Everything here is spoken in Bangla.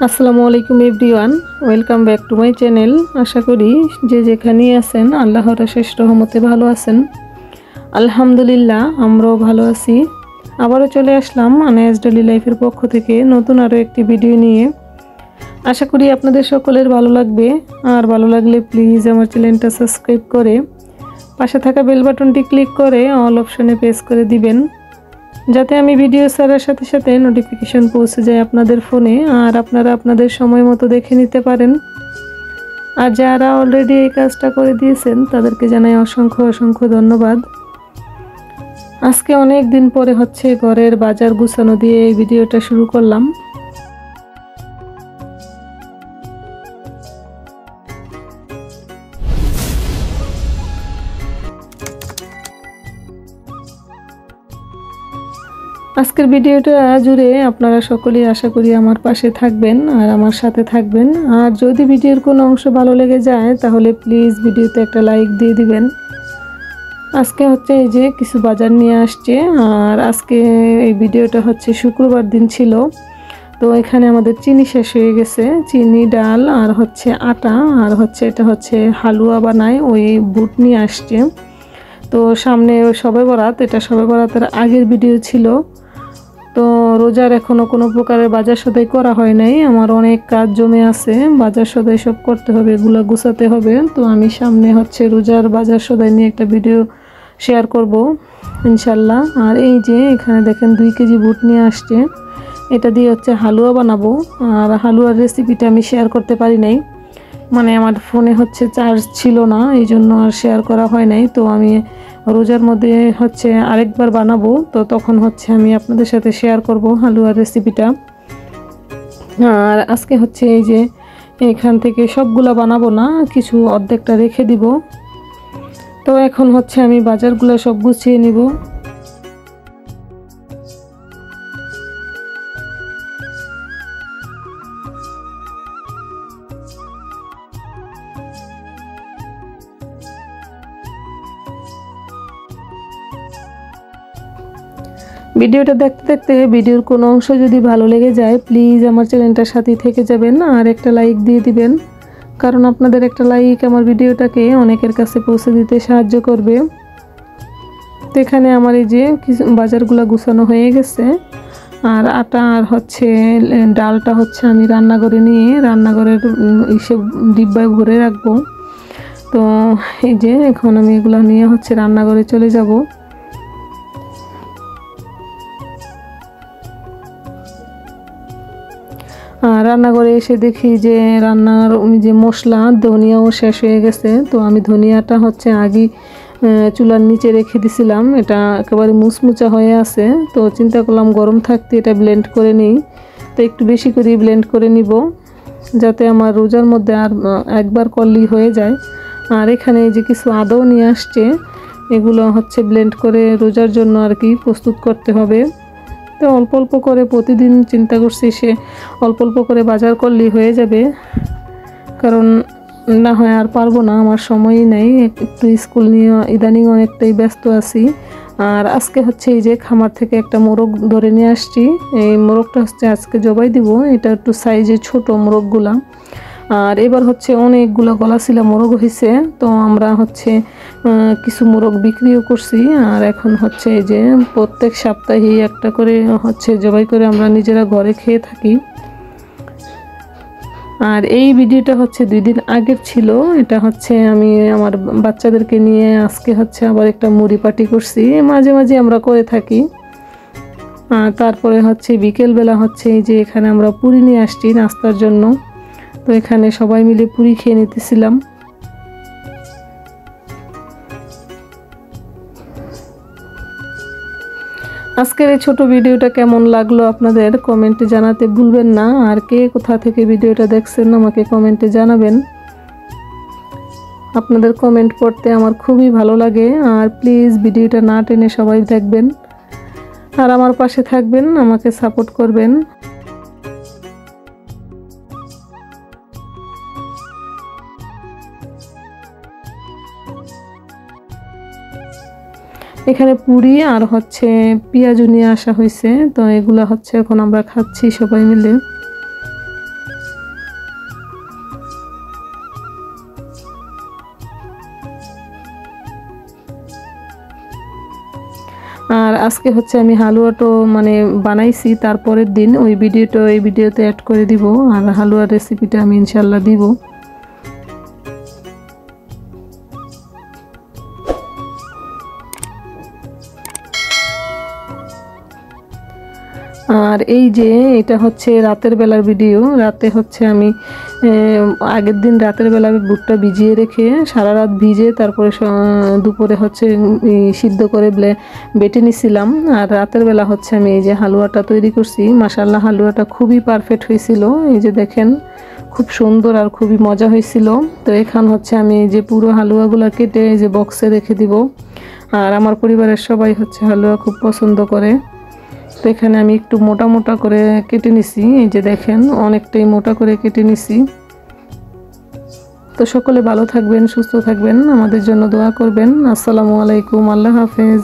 আসসালামু আলাইকুম everyone, welcome back to my channel. আশা করি যে যেখানেই আছেন আল্লাহর অশেষ রহমতে ভালো আছেন। আলহামদুলিল্লাহ, আমরাও ভালো আছি। আবারও চলে আসলাম আনায়াস ডেইলি লাইফের পক্ষ থেকে নতুন আরও একটি ভিডিও নিয়ে। আশা করি আপনাদের সকলের ভালো লাগবে। আর ভালো লাগলে প্লিজ আমার চ্যানেলটা সাবস্ক্রাইব করে পাশে থাকা বেল বাটনটি ক্লিক করে অল অপশনে প্রেস করে দিবেন, যাতে আমি ভিডিও ছাড়ার সাথে সাথে নোটিফিকেশন পৌঁছে যায় আপনাদের ফোনে আর আপনারা আপনাদের সময় মতো দেখে নিতে পারেন। আর যারা অলরেডি এই কাজটা করে দিয়েছেন তাদেরকে জানাই অসংখ্য অসংখ্য ধন্যবাদ। আজকে অনেক দিন পরে ঘরের বাজার গুছানো দিয়ে এই ভিডিওটা শুরু করলাম। আজকের ভিডিওটা জুড়ে আপনারা সকলেই আশা করি আমার পাশে থাকবেন আর আমার সাথে থাকবেন। আর যদি ভিডিওর কোনো অংশ ভালো লেগে যায় তাহলে প্লিজ ভিডিওতে একটা লাইক দিয়ে দিবেন। আজকে এই যে কিছু বাজার নিয়ে আসছে। আর আজকে এই ভিডিওটা শুক্রবার দিন ছিল। তো এখানে আমাদের চিনি শেষ হয়ে গেছে, চিনি, ডাল আর আটা, আর এটা হালুয়া বানায়, ওই বুট নিয়ে আসছে। তো সামনে শবে বরাত, এটা শবে বরাতের আগের ভিডিও ছিল। তো রোজার এখনও কোনো প্রকারের বাজার সদাই করা হয় নাই। আমার অনেক কাজ জমে আছে, বাজার সদাই সব করতে হবে, এগুলো গুছাতে হবে। তো আমি সামনে রোজার বাজার সদাই নিয়ে একটা ভিডিও শেয়ার করব ইনশাল্লাহ। আর এই যে এখানে দেখেন 2 কেজি বুট নিয়ে আসছে, এটা দিয়ে হালুয়া বানাবো। আর হালুয়ার রেসিপিটা আমি শেয়ার করতে পারি নাই, মানে আমার ফোনে চার্জ ছিল না, এই জন্য আর শেয়ার করা হয় নাই। তো আমি রোজার মধ্যে আরেকবার বানাবো, তো তখন আমি আপনাদের সাথে শেয়ার করব হালুয়ার রেসিপিটা। আর আজকে এই যে এখান থেকে সবগুলা বানাবো না, কিছু অর্ধেকটা রেখে দিব। তো এখন আমি বাজারগুলো সব গুছিয়ে নিব। ভিডিওটা দেখতে দেখতে ভিডিওর কোনো অংশ যদি ভালো লেগে যায় প্লিজ আমার চ্যানেলটার সাথেই থেকে যাবেন আর একটা লাইক দিয়ে দিবেন, কারণ আপনাদের একটা লাইক আমার ভিডিওটাকে অনেকের কাছে পৌঁছে দিতে সাহায্য করবে। তো এখানে আমার এই যে বাজারগুলো গুছানো হয়ে গেছে। আর আটা আর ডালটা আমি রান্নাঘরে নিয়ে রান্নাঘরের এইসব ডিব্বায় ভরে রাখবো। তো এই যে এখন আমি এগুলো নিয়ে রান্নাঘরে চলে যাব। আর রান্নাঘরে এসে দেখি যে রান্নার যে মশলা ধনিয়াও শেষ হয়ে গেছে। তো আমি ধনিয়াটা আগে চুলার নিচে রেখে দিছিলাম, এটা একেবারে মুচমুচা হয়ে আছে। তো চিন্তা করলাম গরম থাকতে এটা ব্লেন্ড করে নিই। তো একটু বেশি করে ব্লেন্ড করে নিব, যাতে আমার রোজার মধ্যে আর একবার করলেই হয়ে যায়। আর এখানে এই যে কিছু আদাও নিয়ে আসছে, এগুলো ব্লেন্ড করে রোজার জন্য আর কি প্রস্তুত করতে হবে। তো অল্প অল্প করে প্রতিদিন চিন্তা করছি সে অল্প অল্প করে বাজার করলেই হয়ে যাবে, কারণ না হয় আর পারবো না, আমার সময়ই নেই। একটু স্কুল নিয়ে ইদানিং অনেকটাই ব্যস্ত আছি। আর আজকে এই যে খামার থেকে একটা মোরগ ধরে নিয়ে আসছি। এই মোরগটা আজকে জবাই দিব, এটা একটু সাইজে ছোট মোরগগুলা। আর এবার অনেকগুলো গলাশিলা মোরগ হয়েছে। তো আমরা কিছু মোরগ বিক্রিও করছি। আর এখন এই যে প্রত্যেক সপ্তাহে একটা করে জবাই করে আমরা নিজেরা ঘরে খেয়ে থাকি। আর এই ভিডিওটা 2 দিন আগের ছিল। এটা আমি আমার বাচ্চাদেরকে নিয়ে আজকে আবার একটা মুড়ি পার্টি করছি, মাঝে মাঝে আমরা করে থাকি। আর তারপরে বিকেলবেলা এই যে এখানে আমরা পুরি নিয়ে আসছি নাস্তার জন্য। তো এখানে সবাই মিলে পুরি খেয়ে নিতেছিলাম। আজকের এই ছোট ভিডিওটা কেমন লাগলো আপনাদের কমেন্টে জানাতে ভুলবেন না। আর কে কোথা থেকে ভিডিওটা দেখছেন আমাকে কমেন্টে জানাবেন। আপনাদের কমেন্ট পড়তে আমার খুবই ভালো লাগে। আর প্লিজ ভিডিওটা না টেনে সবাই দেখবেন আর আমার পাশে থাকবেন, আমাকে সাপোর্ট করবেন। এখানে পুরি আর পেঁয়াজু নিয়ে আসা হয়েছে। তো এগুলা এখন আমরা খাচ্ছি সবাই মিলে। আজকে হচ্ছে আমি হালুয়াটা মানে বানাইছি, তারপরের দিন ওই ভিডিওটা এই ভিডিওতে অ্যাড করে দিব, আর হালুয়ার রেসিপিটা আমি ইনশাল্লাহ দিব। আর এই যে এটা হচ্ছে রাতের বেলার ভিডিও। রাতে হচ্ছে আমি আগের দিন রাতের বেলা আমি বুটটা ভিজিয়ে রেখে সারা রাত ভিজে তারপরে দুপুরে হচ্ছে সিদ্ধ করে বেটে নিছিলাম। আর রাতের বেলা হচ্ছে আমি এই যে হালুয়াটা তৈরি করছি। মাশাআল্লাহ হালুয়াটা খুবই পারফেক্ট হয়েছিল, এই যে দেখেন খুব সুন্দর আর খুবই মজা হয়েছিল। তো এখন হচ্ছে আমি এই যে পুরো হালুয়াগুলো কেটে এই যে বক্সে রেখে দিব। আর আমার পরিবারের সবাই হচ্ছে হালুয়া খুব পছন্দ করে। তো এখানে আমি একটু মোটা মোটা করে কেটে নিছি, এই যে দেখেন অনেকটাই মোটা করে কেটে নিছি। তো সকলে ভালো থাকবেন, সুস্থ থাকবেন, আমাদের জন্য দোয়া করবেন। আসসালামু আলাইকুম, আল্লাহ হাফেজ।